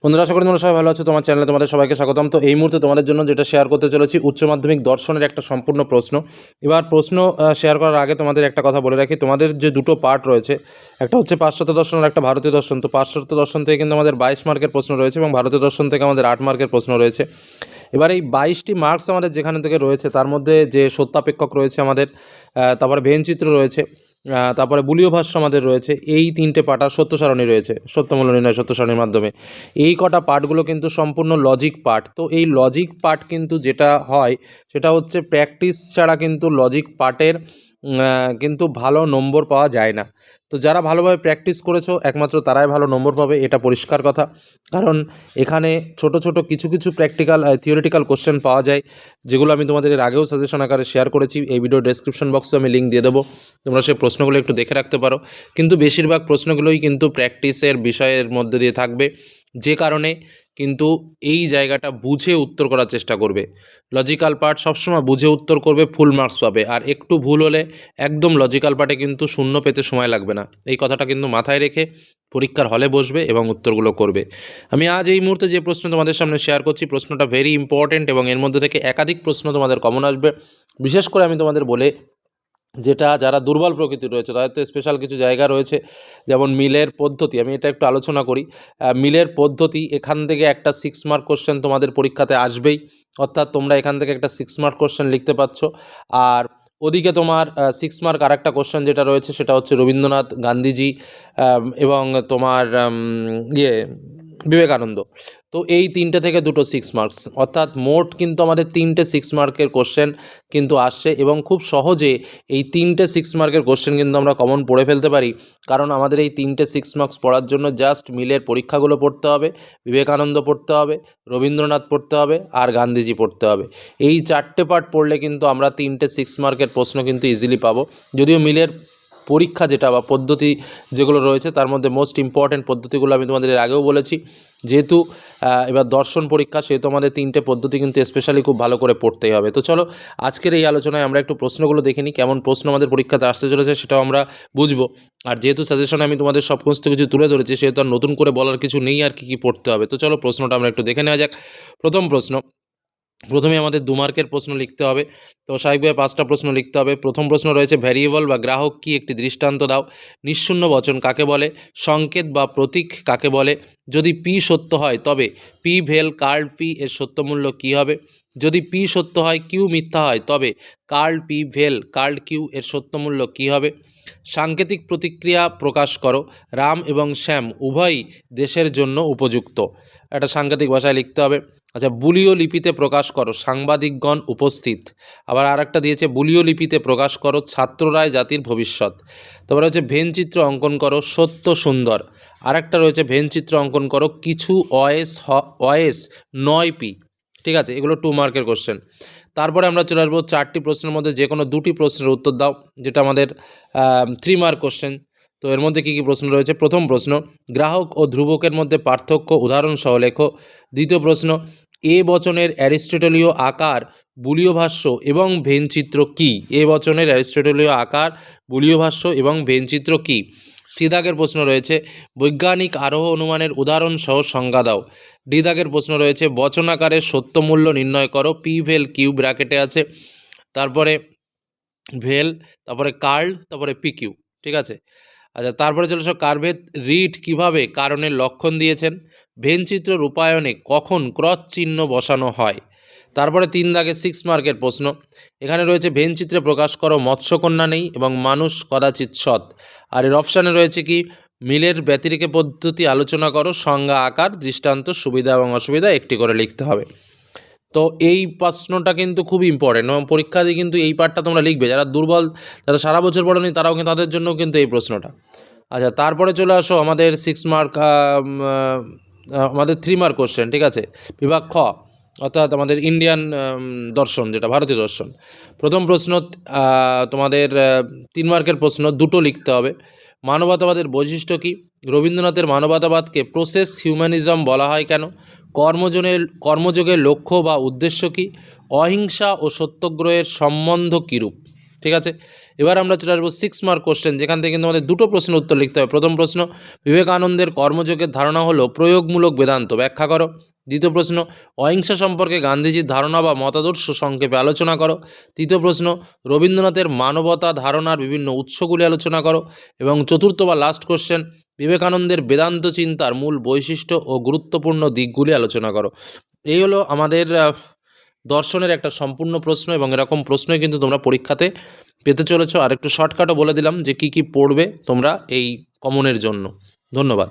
বন্ধুরা, আশা করি তোমরা সবাই ভালো আছো। তোমার চ্যানেলে তোমাদের সবাইকে স্বাগতম। তো এই মুহূর্তে তোমাদের জন্য যেটা শেয়ার করতে চলেছি, উচ্চ মাধ্যমিক দর্শনের একটা সম্পূর্ণ প্রশ্ন। এবার প্রশ্ন শেয়ার করার আগে তোমাদের একটা কথা বলে রাখি, তোমাদের যে দুটো পার্ট রয়েছে, একটা হচ্ছে পাশ্চাত্য দর্শন আর একটা ভারতীয় দর্শন। তো পাশ্চাত্য দর্শন থেকে কিন্তু আমাদের 22 মার্কের প্রশ্ন রয়েছে এবং ভারতীয় দর্শন থেকে আমাদের 8 মার্কের প্রশ্ন রয়েছে। এবার এই 22টি মার্কস আমাদের যেখানে থেকে রয়েছে, তার মধ্যে যে সত্যাপেক্ষক রয়েছে আমাদের, তারপরে ভেনচিত্র রয়েছে, তারপরে বুলীয় ভাষ্য আমাদের রয়েছে, এই তিনটে পার্ট, আর সত্য সারণী রয়েছে, সত্যমূল্য নির্ণয় সত্য সারণীর মাধ্যমে। এই কটা পার্টগুলো কিন্তু সম্পূর্ণ লজিক পার্ট। তো এই লজিক পার্ট কিন্তু যেটা হয় সেটা হচ্ছে প্র্যাকটিস ছাড়া কিন্তু লজিক পার্টের কিন্তু ভালো নম্বর পাওয়া যায় না। তো যারা ভালোভাবে প্র্যাকটিস করেছো একমাত্র তারাই ভালো নম্বর পাবে, এটা পরিষ্কার কথা। কারণ এখানে ছোট ছোট কিছু কিছু প্র্যাকটিক্যাল থিওরিটিক্যাল কোশ্চেন পাওয়া যায়, যেগুলো আমি তোমাদের এর আগেও সাজেশন আকারে শেয়ার করেছি। এই ভিডিও ডেসক্রিপশন বক্সে আমি লিঙ্ক দিয়ে দেবো, তোমরা সেই প্রশ্নগুলো একটু দেখে রাখতে পারো। কিন্তু বেশিরভাগ প্রশ্নগুলোই কিন্তু প্র্যাকটিসের বিষয়ের মধ্যে দিয়ে থাকবে, যে কারণে কিন্তু এই জায়গাটা বুঝে উত্তর করার চেষ্টা করবে। লজিক্যাল পার্ট সবসময় বুঝে উত্তর করবে, ফুল মার্কস পাবে। আর একটু ভুল হলে একদম লজিক্যাল পার্টে কিন্তু শূন্য পেতে সময় লাগবে না। এই কথাটা কিন্তু মাথায় রেখে পরীক্ষার হলে বসবে এবং উত্তরগুলো করবে। আমি আজ এই মুহূর্তে যে প্রশ্ন তোমাদের সামনে শেয়ার করছি, প্রশ্নটা ভেরি ইম্পর্টেন্ট এবং এর মধ্যে থেকে একাধিক প্রশ্ন তোমাদের কমন আসবে। বিশেষ করে আমি তোমাদের বলে, যেটা যারা দুর্বল প্রকৃতির রয়েছে তাদের তো স্পেশাল কিছু জায়গা রয়েছে, যেমন মিলের পদ্ধতি। আমি এটা একটু আলোচনা করি। মিলের পদ্ধতি, এখান থেকে একটা 6 মার্ক কোশ্চেন তোমাদের পরীক্ষাতে আসবেই, অর্থাৎ তোমরা এখান থেকে একটা 6 মার্ক কোশ্চেন লিখতে পারছ। আর ওদিকে তোমার 6 মার্ক আর একটা কোশ্চেন যেটা রয়েছে সেটা হচ্ছে রবীন্দ্রনাথ, গান্ধীজি এবং তোমার বিবেকানন্দ। তো এই তিনটে থেকে দুটো 6 মার্কস, অর্থাৎ মোট কিন্তু আমাদের 3টে 6 মার্কের কোশ্চেন কিন্তু আসছে, এবং খুব সহজে এই 3টে 6 মার্কের কোশ্চেন কিন্তু আমরা কমন পড়ে ফেলতে পারি। কারণ আমাদের এই 3টে 6 মার্কস পড়ার জন্য জাস্ট মিলের পরীক্ষাগুলো পড়তে হবে, বিবেকানন্দ পড়তে হবে, রবীন্দ্রনাথ পড়তে হবে আর গান্ধীজি পড়তে হবে। এই 4টে পার্ট পড়লে কিন্তু আমরা 3টে 6 মার্কের প্রশ্ন কিন্তু ইজিলি পাবো। যদিও মিলের পরীক্ষা যেটা বা পদ্ধতি যেগুলো রয়েছে তার মধ্যে মোস্ট ইম্পর্ট্যান্ট পদ্ধতিগুলো আমি তোমাদের এর আগেও বলেছি। যেহেতু এবার দর্শন পরীক্ষা, সেহেতু আমাদের 3টে পদ্ধতি কিন্তু স্পেশালি খুব ভালো করে পড়তেই হবে। তো চলো আজকের এই আলোচনায় আমরা একটু প্রশ্নগুলো দেখে নিই, কেমন প্রশ্ন আমাদের পরীক্ষাতে আসতে চলেছে সেটাও আমরা বুঝবো। আর যেহেতু সাজেশনে আমি তোমাদের সমস্ত কিছু তুলে ধরেছি, সেহেতু আর নতুন করে বলার কিছু নেই আর কি পড়তে হবে। তো চলো প্রশ্নটা আমরা একটু দেখে নেওয়া যাক। প্রথম প্রশ্ন, প্রথমে আমাদের 2 মার্কের প্রশ্ন লিখতে হবে। তো স্বাভাবিকভাবে 5টা প্রশ্ন লিখতে হবে। প্রথম প্রশ্ন রয়েছে, ভ্যারিয়েবল বা গ্রাহক কি, একটি দৃষ্টান্ত দাও। নিঃশূন্য বচন কাকে বলে? সংকেত বা প্রতীক কাকে বলে? যদি পি সত্য হয় তবে পি ভেল কার্ল পি এর সত্যমূল্য কী হবে? যদি পি সত্য হয় কিউ মিথ্যা হয় তবে কার্ল পি ভেল কার্ল কিউ এর সত্যমূল্য কী হবে? সাংকেতিক প্রতিক্রিয়া প্রকাশ করো। রাম এবং শ্যাম উভয়ই দেশের জন্য উপযুক্ত। একটা সাংকেতিক ভাষায় লিখতে হবে। আচ্ছা, বুলীয় লিপিতে প্রকাশ করো, সাংবাদিকগণ উপস্থিত। আবার আর একটা দিয়েছে, বুলীয় লিপিতে প্রকাশ করো, ছাত্ররাই জাতির ভবিষ্যৎ। তারপরে হচ্ছে ভেনচিত্র অঙ্কন করো, সত্য সুন্দর। আর একটা রয়েছে, ভেনচিত্র অঙ্কন করো, কিছু অয়েস 9 পি। ঠিক আছে, এগুলো 2 মার্কের কোশ্চেন। তারপরে আমরা চলে আসবো 4টি প্রশ্নের মধ্যে যে কোনো 2টি প্রশ্নের উত্তর দাও, যেটা আমাদের 3 মার্ক কোশ্চেন। তো এর মধ্যে কী কী প্রশ্ন রয়েছে? প্রথম প্রশ্ন, গ্রাহক ও ধ্রুবকের মধ্যে পার্থক্য উদাহরণ সহ লেখো। দ্বিতীয় প্রশ্ন, এ বচনের অ্যারিস্টটলীয় আকার, বুলীয় ভাষ্য এবং ভেনচিত্র কী? এ বচনের অ্যারিস্টটলীয় আকার, বুলীয় ভাষ্য এবং ভেনচিত্র কী? সি দাগের প্রশ্ন রয়েছে, বৈজ্ঞানিক আরোহ অনুমানের উদাহরণ সহ সংজ্ঞা দাও। ডি দাগের প্রশ্ন রয়েছে, বচনাকারের সত্যমূল্য নির্ণয় করো। পি ভেল কিউ ব্র্যাকেটে আছে, তারপরে ভেল, তারপরে কার্ল, তারপরে পি কিউ। ঠিক আছে। আচ্ছা, তারপরে চলে আসো, কার্ভেত রিড কীভাবে কারণের লক্ষণ দিয়েছেন? ভেনচিত্র রূপায়ণে কখন ক্রস চিহ্ন বসানো হয়? তারপরে 3 দাগে 6 মার্কের প্রশ্ন, এখানে রয়েছে, ভেনচিত্রে প্রকাশ করো, মৎস্যকন্যা নেই এবং মানুষ কদাচিৎ সৎ। আর এর অপশানে রয়েছে কি, মিলের ব্যতিরেকে পদ্ধতি আলোচনা করো, সংজ্ঞা আকার, দৃষ্টান্ত, সুবিধা এবং অসুবিধা একটি করে লিখতে হবে। তো এই প্রশ্নটা কিন্তু খুব ইম্পর্টেন্ট এবং পরীক্ষা দিয়ে কিন্তু এই পার্টটা তোমরা লিখবে। যারা দুর্বল, যারা সারা বছর পড়েনি, তারাও কিন্তু, তাদের জন্য কিন্তু এই প্রশ্নটা। আচ্ছা, তারপরে চলে আসো আমাদের 6 মার্ক, আমাদের 3 মার্ক কোশ্চেন। ঠিক আছে, বিভাগ খ, অর্থাৎ আমাদের ইন্ডিয়ান দর্শন, যেটা ভারতীয় দর্শন। প্রথম প্রশ্ন তোমাদের 3 মার্কের প্রশ্ন, দুটো লিখতে হবে। মানবতাবাদের বৈশিষ্ট্য কী? রবীন্দ্রনাথের মানবতাবাদকে প্রসেস হিউম্যানিজম বলা হয় কেন? কর্মযোগের লক্ষ্য বা উদ্দেশ্য কী? অহিংসা ও সত্যগ্রহের সম্বন্ধ কীরূপ? ঠিক আছে, এবার আমরা চলে আসবো 6 মার্ক কোশ্চেন, যেখান থেকে কিন্তু আমাদের দুটো প্রশ্নের উত্তর লিখতে হবে। প্রথম প্রশ্ন, বিবেকানন্দের কর্মযোগের ধারণা হলো প্রয়োগমূলক বেদান্ত, ব্যাখ্যা করো। দ্বিতীয় প্রশ্ন, অহিংসা সম্পর্কে গান্ধীজির ধারণা বা মতাদর্শ সংক্ষেপে আলোচনা করো। তৃতীয় প্রশ্ন, রবীন্দ্রনাথের মানবতা ধারণার বিভিন্ন উৎসগুলি আলোচনা করো। এবং চতুর্থ বা লাস্ট কোশ্চেন, বিবেকানন্দের বেদান্ত চিন্তার মূল বৈশিষ্ট্য ও গুরুত্বপূর্ণ দিকগুলি আলোচনা করো। এই হলো আমাদের দর্শনের একটা সম্পূর্ণ প্রশ্ন, এবং এরকম প্রশ্নই কিন্তু তোমরা পরীক্ষাতে পেতে চলেছো। আর একটু শর্টকাটও বলে দিলাম যে কী কী পড়বে তোমরা এই কমনের জন্য। ধন্যবাদ।